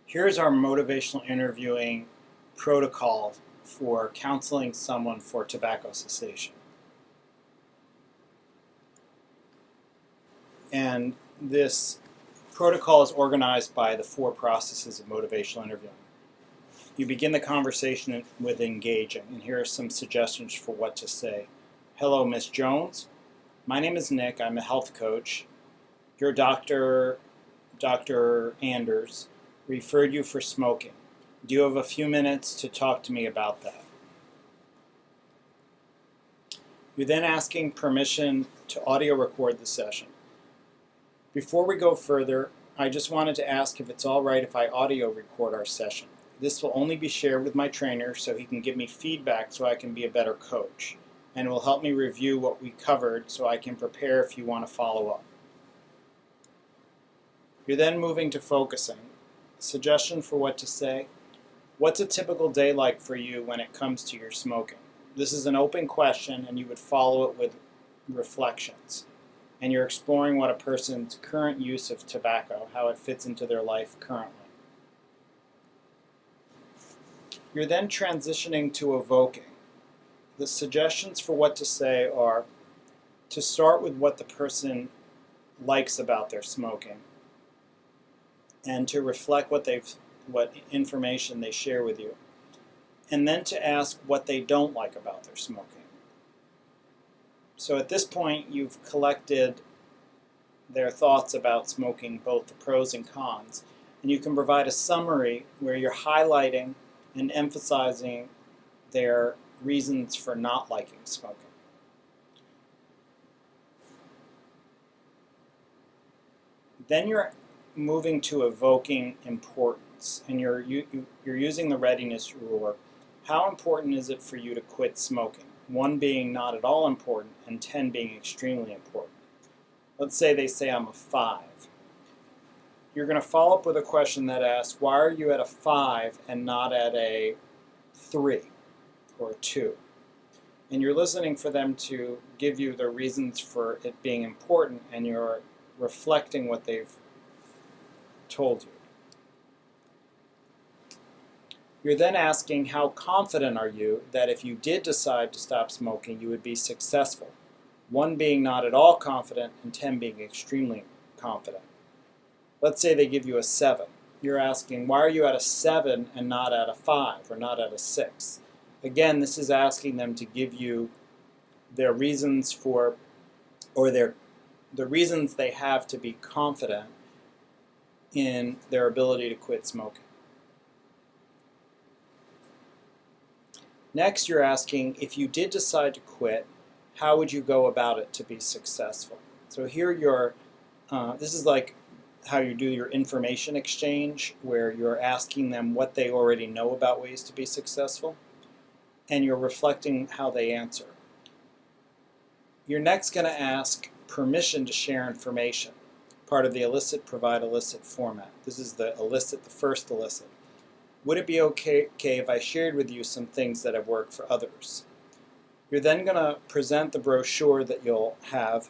Here's our motivational interviewing protocol for counseling someone for tobacco cessation. And this protocol is organized by the 4 processes of motivational interviewing. You begin the conversation with engaging, and here are some suggestions for what to say. Hello, Miss Jones. My name is Nick. I'm a health coach. Your doctor, Dr. Anders, referred you for smoking. Do you have a few minutes to talk to me about that? You're then asking permission to audio record the session. Before we go further, I just wanted to ask if it's all right if I audio record our session. This will only be shared with my trainer so he can give me feedback so I can be a better coach, and it will help me review what we covered so I can prepare if you want to follow up. You're then moving to focusing. Suggestion for what to say. What's a typical day like for you when it comes to your smoking? This is an open question, and you would follow it with reflections. And you're exploring what a person's current use of tobacco, how it fits into their life currently. You're then transitioning to evoking. The suggestions for what to say are to start with what the person likes about their smoking, and to reflect what information they share with you, and then to ask what they don't like about their smoking. So at this point, you've collected their thoughts about smoking, both the pros and cons, and you can provide a summary where you're highlighting and emphasizing their reasons for not liking smoking. Then you're moving to evoking importance, and you're using the readiness ruler. How important is it for you to quit smoking? 1 being not at all important and 10 being extremely important. Let's say they say I'm a 5. You're going to follow up with a question that asks, why are you at a 5 and not at a 3 or a 2? And you're listening for them to give you the reasons for it being important, and you're reflecting what they've told you. You're then asking, how confident are you that if you did decide to stop smoking, you would be successful? 1 being not at all confident and 10 being extremely confident. Let's say they give you a 7. You're asking, why are you at a 7 and not at a 5 or not at a 6? Again, this is asking them to give you their reasons for, or the reasons they have to be confident in their ability to quit smoking. Next, you're asking, if you did decide to quit, how would you go about it to be successful? So here this is like how you do your information exchange, where you're asking them what they already know about ways to be successful, and you're reflecting how they answer. You're next going to ask permission to share information, part of the elicit, provide, elicit format. This is the elicit, the first elicit. Would it be okay if I shared with you some things that have worked for others? You're then going to present the brochure that you'll have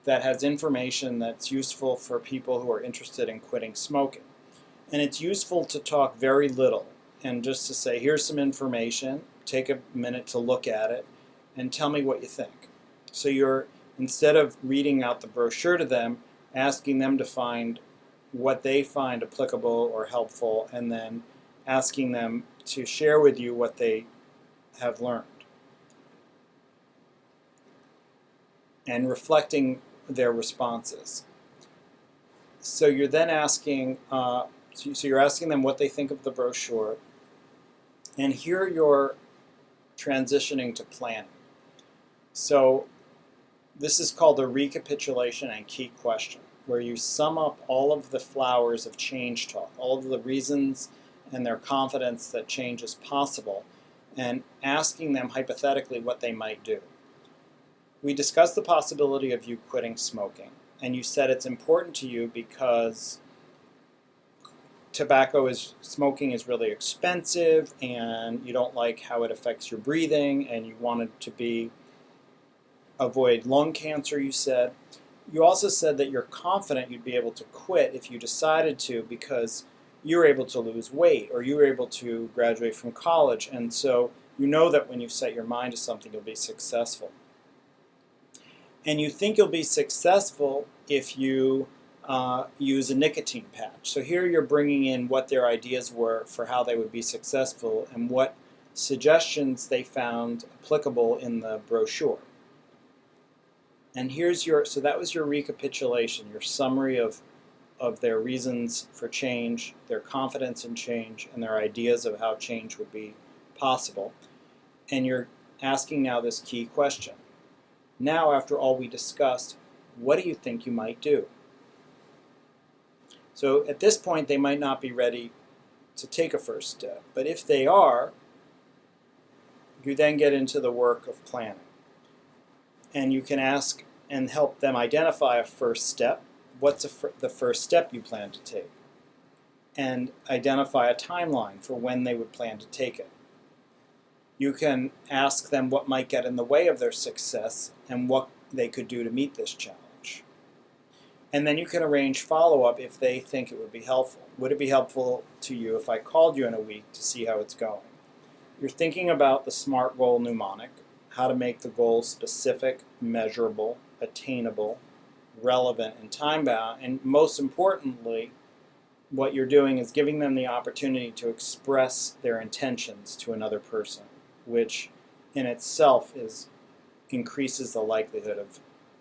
that has information that's useful for people who are interested in quitting smoking. And it's useful to talk very little and just to say, here's some information, take a minute to look at it, and tell me what you think. So you're, instead of reading out the brochure to them, asking them to find what they find applicable or helpful, and then asking them to share with you what they have learned, and reflecting their responses. So you're then asking, so you're asking them what they think of the brochure, and here you're transitioning to planning. So this is called a recapitulation and key question, where you sum up all of the flowers of change talk, all of the reasons and their confidence that change is possible, and asking them hypothetically what they might do. We discussed the possibility of you quitting smoking, and you said it's important to you because smoking is really expensive, and you don't like how it affects your breathing, and you wanted to avoid lung cancer, you said. You also said that you're confident you'd be able to quit if you decided to, because you were able to lose weight, or you were able to graduate from college, and so you know that when you set your mind to something, you'll be successful. And you think you'll be successful if you use a nicotine patch. So here you're bringing in what their ideas were for how they would be successful and what suggestions they found applicable in the brochure. And here's so that was your recapitulation, your summary of their reasons for change, their confidence in change, and their ideas of how change would be possible. And you're asking now this key question. Now, after all we discussed, what do you think you might do? So at this point, they might not be ready to take a first step. But if they are, you then get into the work of planning. And you can ask and help them identify a first step. What's the first step you plan to take? And identify a timeline for when they would plan to take it. You can ask them what might get in the way of their success and what they could do to meet this challenge. And then you can arrange follow-up if they think it would be helpful. Would it be helpful to you if I called you in a week to see how it's going? You're thinking about the SMART goal mnemonic, how to make the goal specific, measurable, attainable, relevant, and time-bound. And most importantly, what you're doing is giving them the opportunity to express their intentions to another person, which in itself increases the likelihood of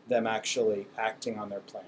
them actually acting on their plan.